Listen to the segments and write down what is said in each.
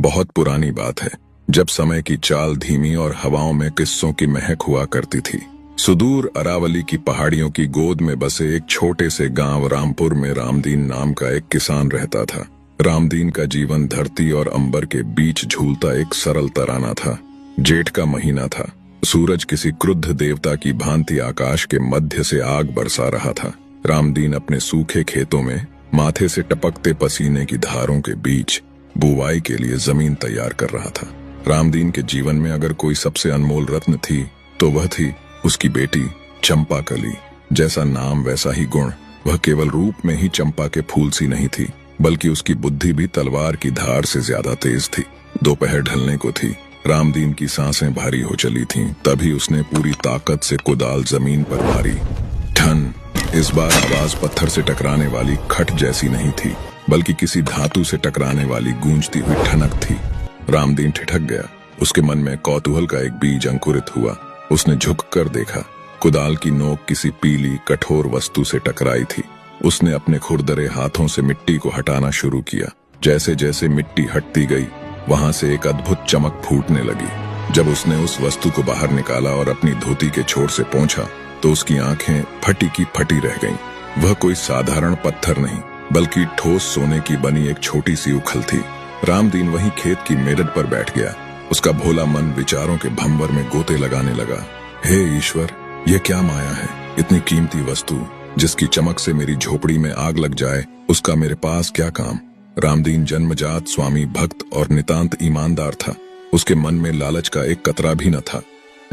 बहुत पुरानी बात है, जब समय की चाल धीमी और हवाओं में किस्सों की महक हुआ करती थी। सुदूर अरावली की पहाड़ियों की गोद में बसे एक छोटे से गांव रामपुर में रामदीन नाम का एक किसान रहता था। रामदीन का जीवन धरती और अंबर के बीच झूलता एक सरल तराना था। जेठ का महीना था। सूरज किसी क्रुद्ध देवता की भांति आकाश के मध्य से आग बरसा रहा था। रामदीन अपने सूखे खेतों में माथे से टपकते पसीने की धारों के बीच बुवाई के लिए जमीन तैयार कर रहा था। रामदीन के जीवन में अगर कोई सबसे अनमोल रत्न थी तो वह थी उसकी बेटी चंपाकली। जैसा नाम वैसा ही गुण। वह केवल रूप में ही चंपा के फूल सी नहीं थी, बल्कि उसकी बुद्धि भी तलवार की धार से ज्यादा तेज थी। दोपहर ढलने को थी। रामदीन की सांसें भारी हो चली थीं। तभी उसने पूरी ताकत से कुदाल जमीन पर मारी। ठन। इस बार आवाज पत्थर से टकराने वाली खट जैसी नहीं थी, बल्कि किसी धातु से टकराने वाली गूंजती हुई ठनक थी। रामदीन ठिठक गया। उसके मन में कौतूहल का एक बीज अंकुरित हुआ। उसने झुककर देखा। कुदाल की नोक किसी पीली कठोर वस्तु से टकराई थी। उसने अपने खुरदरे हाथों से मिट्टी को हटाना शुरू किया। जैसे जैसे मिट्टी हटती गई, वहां से एक अद्भुत चमक फूटने लगी। जब उसने उस वस्तु को बाहर निकाला और अपनी धोती के छोर से पहुंचा, तो उसकी आंखें फटी की फटी रह गईं। वह कोई साधारण पत्थर नहीं, बल्कि ठोस सोने की बनी एक छोटी सी उखल थी। रामदीन वहीं खेत की मेड़द पर बैठ गया। उसका भोला मन विचारों के भंवर में गोते लगाने लगा। हे ईश्वर, यह क्या माया है? इतनी कीमती वस्तु जिसकी चमक से मेरी झोपड़ी में आग लग जाए, उसका मेरे पास क्या काम? रामदीन जन्मजात स्वामी भक्त और नितांत ईमानदार था। उसके मन में लालच का एक कतरा भी न था।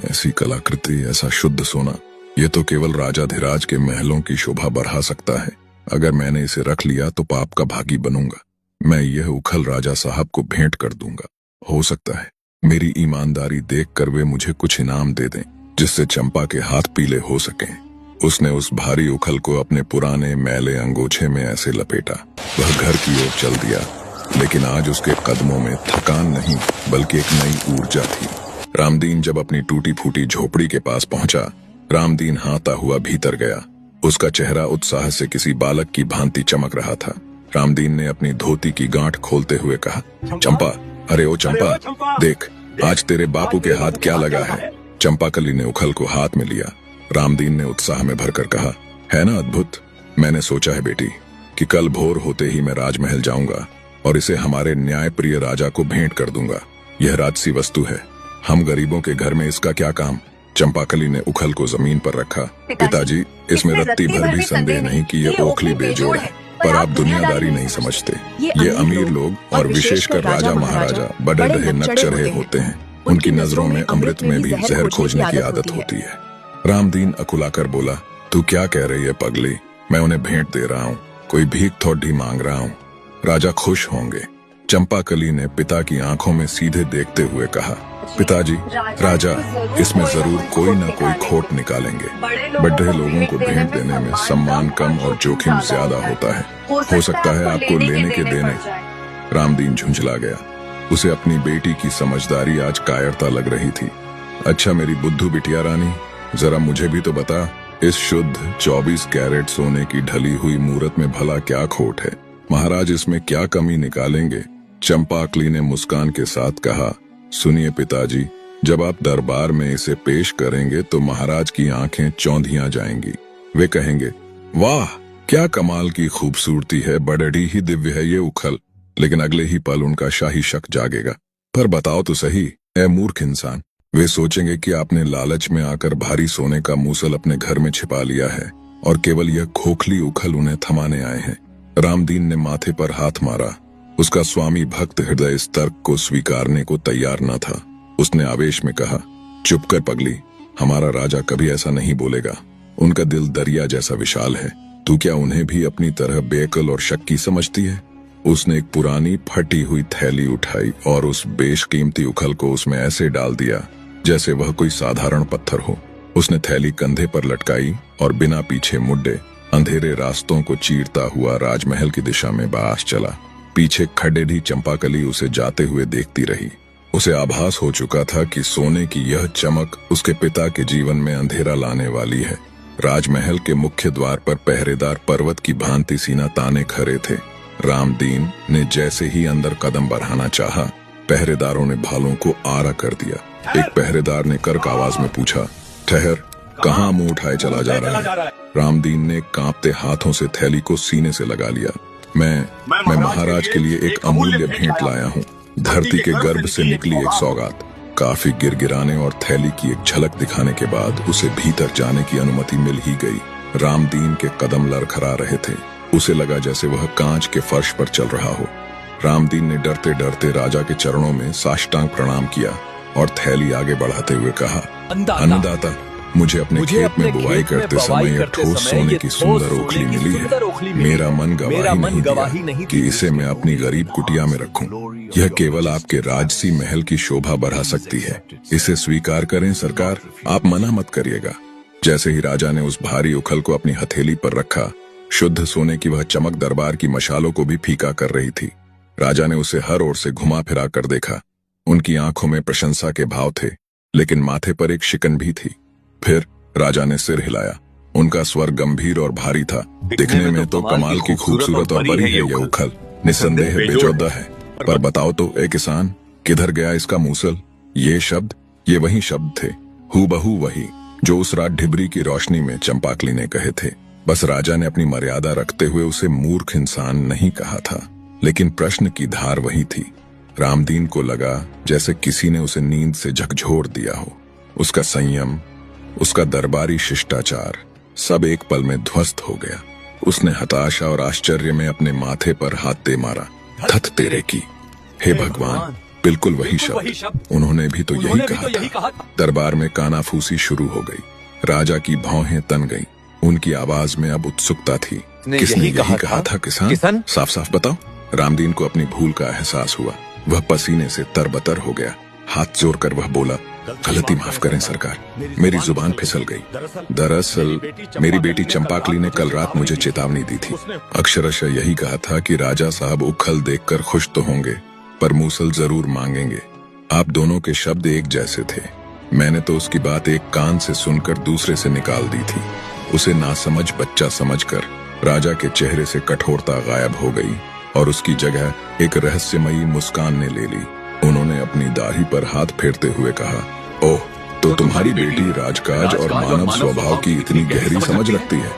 ऐसी कलाकृति, ऐसा शुद्ध सोना, ये तो केवल राजाधिराज के महलों की शोभा बढ़ा सकता है। अगर मैंने इसे रख लिया तो पाप का भागी बनूंगा। मैं यह उखल राजा साहब को भेंट कर दूंगा। हो सकता है मेरी ईमानदारी देखकर वे मुझे कुछ इनाम दे दें, जिससे चंपा के हाथ पीले हो सकें। उसने उस भारी उखल को अपने पुराने मैले अंगोछे में ऐसे लपेटा। वह घर की ओर चल दिया, लेकिन आज उसके कदमों में थकान नहीं, बल्कि एक नई ऊर्जा थी। रामदीन जब अपनी टूटी फूटी झोपड़ी के पास पहुंचा, रामदीन हाँता हुआ भीतर गया। उसका चेहरा उत्साह से किसी बालक की भांति चमक रहा था। रामदीन ने अपनी धोती की गांठ खोलते हुए कहा, चंपा, अरे ओ चंपा, देख आज तेरे बापू के हाथ क्या लगा है। चंपाकली ने उखल को हाथ में लिया। रामदीन ने उत्साह में भरकर कहा, है ना अद्भुत? मैंने सोचा है बेटी कि कल भोर होते ही मैं राजमहल जाऊंगा और इसे हमारे न्याय प्रिय राजा को भेंट कर दूंगा। यह राजसी वस्तु है, हम गरीबों के घर में इसका क्या काम? चंपाकली ने उखल को जमीन पर रखा। पिताजी, इसमें रत्ती भर भी संदेह नहीं कि यह ओखली बेजोड़ है, पर आप दुनियादारी नहीं समझते। ये अमीर लोग और विशेषकर राजा महाराजा बड़े रहे नक्चरहे होते हैं। उनकी नजरों में अमृत में भी जहर खोजने की आदत होती है। रामदीन अकुलाकर बोला, तू क्या कह रही है पगली? मैं उन्हें भेंट दे रहा हूँ, कोई भीख थोड़ी मांग रहा हूँ। राजा खुश होंगे। चंपाकली ने पिता की आंखों में सीधे देखते हुए कहा, पिताजी, राजा इसमें जरूर कोई न कोई खोट निकालेंगे। बड़े लोगों को भेंट देने में सम्मान कम और जोखिम ज्यादा होता है। हो सकता है आपको लेने के देने। रामदीन झुंझला गया। उसे अपनी बेटी की समझदारी आज कायरता लग रही थी। अच्छा मेरी बुद्धू बिटिया रानी, जरा मुझे भी तो बता, इस शुद्ध 24 कैरेट सोने की ढली हुई मूरत में भला क्या खोट है? महाराज इसमें क्या कमी निकालेंगे? चंपाकली ने मुस्कान के साथ कहा, सुनिए पिताजी, जब आप दरबार में इसे पेश करेंगे तो महाराज की आंखें चौंधियां जाएंगी। वे कहेंगे, वाह क्या कमाल की खूबसूरती है, बड़ी ही दिव्य है ये उखल। लेकिन अगले ही पल उनका शाही शक जागेगा। पर बताओ तो सही, ए मूर्ख इंसान, वे सोचेंगे कि आपने लालच में आकर भारी सोने का मूसल अपने घर में छिपा लिया है और केवल यह खोखली उखल उन्हें थमाने आए हैं। रामदीन ने माथे पर हाथ मारा। उसका स्वामी भक्त हृदय इस तर्क को स्वीकारने को तैयार न था। उसने आवेश में कहा, चुप कर पगली, हमारा राजा कभी ऐसा नहीं बोलेगा। उनका दिल दरिया जैसा विशाल है। तू क्या उन्हें भी अपनी तरह बेअक्ल और शक्की समझती है? उसने एक पुरानी फटी हुई थैली उठाई और उस बेशकीमती उखल को उसमें ऐसे डाल दिया जैसे वह कोई साधारण पत्थर हो। उसने थैली कंधे पर लटकाई और बिना पीछे मुड़े अंधेरे रास्तों को चीरता हुआ राजमहल की दिशा में बास चला। पीछे खड़े चंपाकली उसे जाते हुए देखती रही। उसे आभास हो चुका था कि सोने की यह चमक उसके पिता के जीवन में अंधेरा लाने वाली है। राजमहल के मुख्य द्वार पर पहरेदार पर्वत की भांति सीना ताने खड़े थे। रामदीन ने जैसे ही अंदर कदम बढ़ाना चाहा, पहरेदारों ने भालों को आरा कर दिया। एक पहरेदार ने कर्क आवाज में पूछा, ठहर, कहाँ मुंह उठाए चला जा रहा है? रामदीन ने कांपते हाथों से थैली को सीने से लगा लिया। मैं महाराज के लिए एक अमूल्य भेंट लाया हूँ, धरती के गर्भ से निकली एक सौगात। काफी गिरगिराने और थैली की एक झलक दिखाने के बाद उसे भीतर जाने की अनुमति मिल ही गई। रामदीन के कदम लड़खड़ा रहे थे। उसे लगा जैसे वह कांच के फर्श पर चल रहा हो। रामदीन ने डरते डरते राजा के चरणों में साष्टांग प्रणाम किया और थैली आगे बढ़ाते हुए कहा, अन्नदाता, मुझे अपने खेत में बुवाई करते समय एक ठोस सोने की सुंदर ओखली मिली है। मेरा मन गवाही नहीं कि इसे मैं अपनी गरीब कुटिया में रखूं। यह केवल आपके राजसी महल की शोभा बढ़ा सकती है। इसे स्वीकार करें सरकार, आप मना मत करिएगा। जैसे ही राजा ने उस भारी उखल को अपनी हथेली पर रखा, शुद्ध सोने की वह चमक दरबार की मशालों को भी फीका कर रही थी। राजा ने उसे हर ओर से घुमा फिरा कर देखा। उनकी आंखों में प्रशंसा के भाव थे, लेकिन माथे पर एक शिकन भी थी। फिर राजा ने सिर हिलाया। उनका स्वर गंभीर और भारी था। दिखने में तो कमाल की खूबसूरत और बड़ी है यह उखल, निस्संदेह बेजोदा है। पर बताओ तो ए किसान, किधर गया इसका मूसल? ये शब्द, ये वही शब्द थे, हूबहू वही जो उस रात ढिबरी की रोशनी में चंपाकली ने कहे थे। बस राजा ने अपनी मर्यादा रखते हुए उसे मूर्ख इंसान नहीं कहा था, लेकिन प्रश्न की धार वही थी। रामदीन को लगा जैसे किसी ने उसे नींद से झकझोर दिया हो। उसका संयम, उसका दरबारी शिष्टाचार सब एक पल में ध्वस्त हो गया। उसने हताशा और आश्चर्य में अपने माथे पर हाथ दे मारा। थत तेरे की, हे भगवान, बिल्कुल वही शब्द। उन्होंने भी तो यही कहा था। दरबार में कानाफूसी शुरू हो गई। राजा की भौहें तन गईं। उनकी आवाज में अब उत्सुकता थी। किसने यही कहा था किसान? साफ साफ बताओ। रामदीन को अपनी भूल का एहसास हुआ। वह पसीने से तरबतर हो गया। हाथ जोड़कर वह बोला, गलती माफ करें सरकार, मेरी जुबान फिसल गई। दरअसल मेरी बेटी चंपाकली ने कल रात मुझे चेतावनी दी थी। अक्षरशः यही कहा था कि राजा साहब उखल देखकर खुश तो होंगे, पर मूसल जरूर मांगेंगे। आप दोनों के शब्द एक जैसे थे। मैंने तो उसकी बात एक कान से सुनकर दूसरे से निकाल दी थी। उसे नासमझ बच्चा समझकर राजा के चेहरे से कठोरता गायब हो गई और उसकी जगह एक रहस्यमयी मुस्कान ने ले ली। उन्होंने अपनी दाढ़ी पर हाथ फेरते हुए कहा, ओह, तो तुम्हारी बेटी राजकाज और मानव स्वभाव की इतनी गहरी समझ रखती है।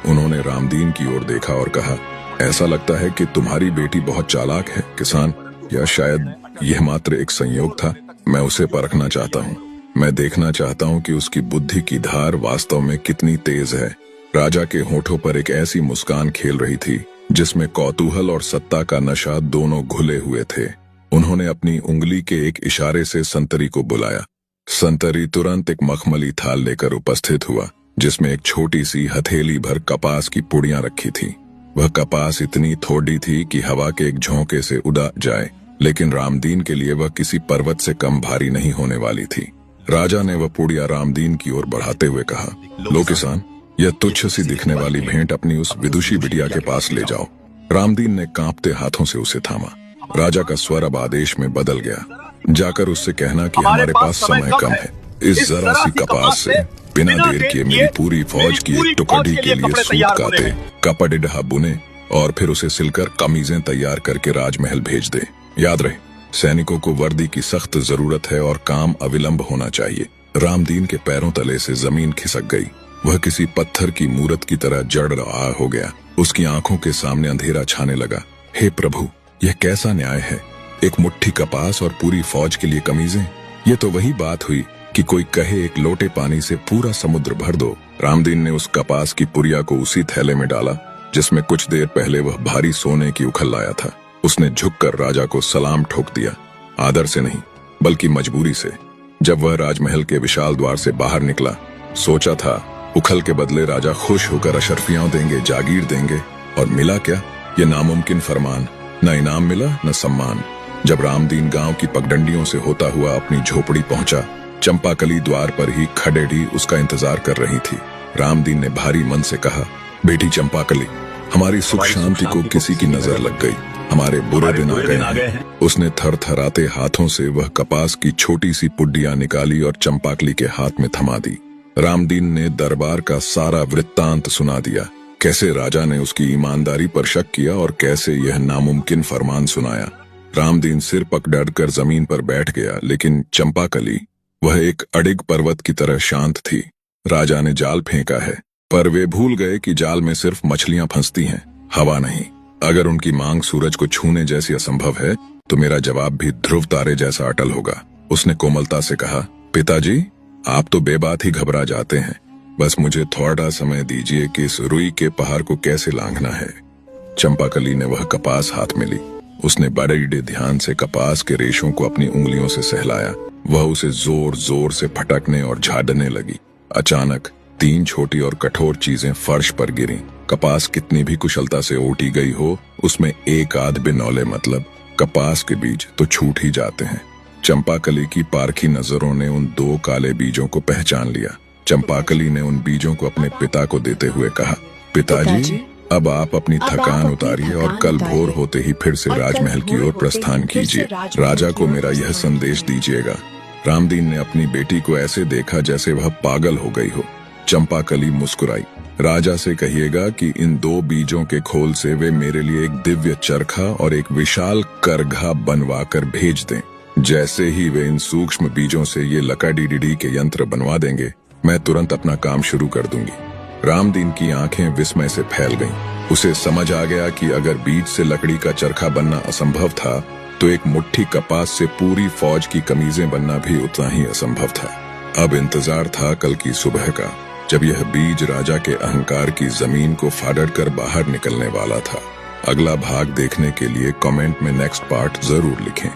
उन्होंने रामदीन की ओर देखा और कहा, ऐसा लगता है कि तुम्हारी बेटी बहुत चालाक है किसान, या शायद यह मात्र एक संयोग था। मैं उसे परखना चाहता हूँ। मैं देखना चाहता हूँ कि उसकी बुद्धि की धार वास्तव में कितनी तेज है। राजा के होठों पर एक ऐसी मुस्कान खेल रही थी जिसमें कौतूहल और सत्ता का नशा दोनों घुले हुए थे। उन्होंने अपनी उंगली के एक इशारे से संतरी को बुलाया। संतरी तुरंत एक मखमली थाल लेकर उपस्थित हुआ, जिसमें एक छोटी सी हथेली भर कपास की पुड़ियां रखी थी। वह कपास इतनी थोड़ी थी कि हवा के एक झोंके से उड़ा जाए, लेकिन रामदीन के लिए वह किसी पर्वत से कम भारी नहीं होने वाली थी। राजा ने वह पुड़िया रामदीन की ओर बढ़ाते हुए कहा, लो किसान, यह तुच्छ सी दिखने वाली भेंट अपनी उस विदुषी बिटिया के पास ले जाओ। रामदीन ने कांपते हाथों से उसे थामा। राजा का स्वर अब आदेश में बदल गया, जाकर उससे कहना कि हमारे पास समय कम है। इस जरा सी कपास से बिना देर किए मेरी पूरी फौज की एक टुकड़ी के लिए सूत काते, कपड़े बुने और फिर उसे सिलकर कमीजें तैयार करके राजमहल भेज दे। याद रहे, सैनिकों को वर्दी की सख्त जरूरत है और काम अविलंब होना चाहिए। रामदीन के पैरों तले से जमीन खिसक गई। वह किसी पत्थर की मूरत की तरह जड़ रहा हो गया। उसकी आंखों के सामने अंधेरा छाने लगा। हे प्रभु, यह कैसा न्याय है? एक मुट्ठी कपास और पूरी फौज के लिए कमीजें? ये तो वही बात हुई कि कोई कहे एक लोटे पानी से पूरा समुद्र भर दो। रामदीन ने उस कपास की पुरिया को उसी थैले में डाला जिसमें कुछ देर पहले वह भारी सोने की उखल लाया था। उसने झुककर राजा को सलाम ठोक दिया, आदर से नहीं बल्कि मजबूरी से। जब वह राजमहल के विशाल द्वार से बाहर निकला, सोचा था उखल के बदले राजा खुश होकर अशर्फियां देंगे, जागीर देंगे, और मिला क्या? ये नामुमकिन फरमान। न इनाम मिला न सम्मान। जब रामदीन गांव की पगडंडियों से होता हुआ अपनी झोपड़ी पहुंचा, चंपाकली द्वार पर ही खडेड़ी उसका इंतजार कर रही थी। रामदीन ने भारी मन से कहा, बेटी चंपाकली, हमारी सुख शांति को किसी की नजर लग गई। हमारे बुरे दिन आ गए हैं। उसने थरथराते हाथों से वह कपास की छोटी सी पुड्डियां निकाली और चंपाकली के हाथ में थमा दी। रामदीन ने दरबार का सारा वृत्तांत सुना दिया, कैसे राजा ने उसकी ईमानदारी पर शक किया और कैसे यह नामुमकिन फरमान सुनाया। रामदीन सिर पकड़ कर जमीन पर बैठ गया, लेकिन चंपाकली, वह एक अडिग पर्वत की तरह शांत थी। राजा ने जाल फेंका है, पर वे भूल गए कि जाल में सिर्फ मछलियां फंसती हैं, हवा नहीं। अगर उनकी मांग सूरज को छूने जैसी असंभव है, तो मेरा जवाब भी ध्रुव तारे जैसा अटल होगा। उसने कोमलता से कहा, पिताजी, आप तो बेबात ही घबरा जाते हैं। बस मुझे थोड़ा समय दीजिए कि इस रुई के पहाड़ को कैसे लांघना है। चंपाकली ने वह कपास हाथ में ली। उसने बड़े ध्यान से कपास के रेशों को अपनी उंगलियों से सहलाया। वह उसे जोर जोर से फटकने और झाड़ने लगी। अचानक 3 छोटी और कठोर चीजें फर्श पर गिरीं। कपास कितनी भी कुशलता से ओटी गई हो, उसमें एक आध बिनौले मतलब कपास के बीज तो छूट ही जाते हैं। चंपाकली की पारखी नजरों ने उन 2 काले बीजों को पहचान लिया। चंपाकली ने उन बीजों को अपने पिता को देते हुए कहा, पिताजी, अब आप अपनी थकान उतारिए और कल भोर होते ही फिर से राजमहल की ओर प्रस्थान कीजिए। राजा को मेरा यह संदेश दीजिएगा। रामदीन ने अपनी बेटी को ऐसे देखा जैसे वह पागल हो गई हो। चंपाकली मुस्कुराई। राजा से कहिएगा कि इन 2 बीजों के खोल से वे मेरे लिए एक दिव्य चरखा और एक विशाल करघा बनवा कर भेज दें। जैसे ही वे इन सूक्ष्म बीजों से ये लकाडीडीडी के यंत्र बनवा देंगे, मैं तुरंत अपना काम शुरू कर दूंगी। रामदीन की आंखें विस्मय से फैल गईं। उसे समझ आ गया कि अगर बीज से लकड़ी का चरखा बनना असंभव था, तो एक मुट्ठी कपास से पूरी फौज की कमीजें बनना भी उतना ही असंभव था। अब इंतजार था कल की सुबह का, जब यह बीज राजा के अहंकार की जमीन को फाड़ कर बाहर निकलने वाला था। अगला भाग देखने के लिए कमेंट में नेक्स्ट पार्ट जरूर लिखें।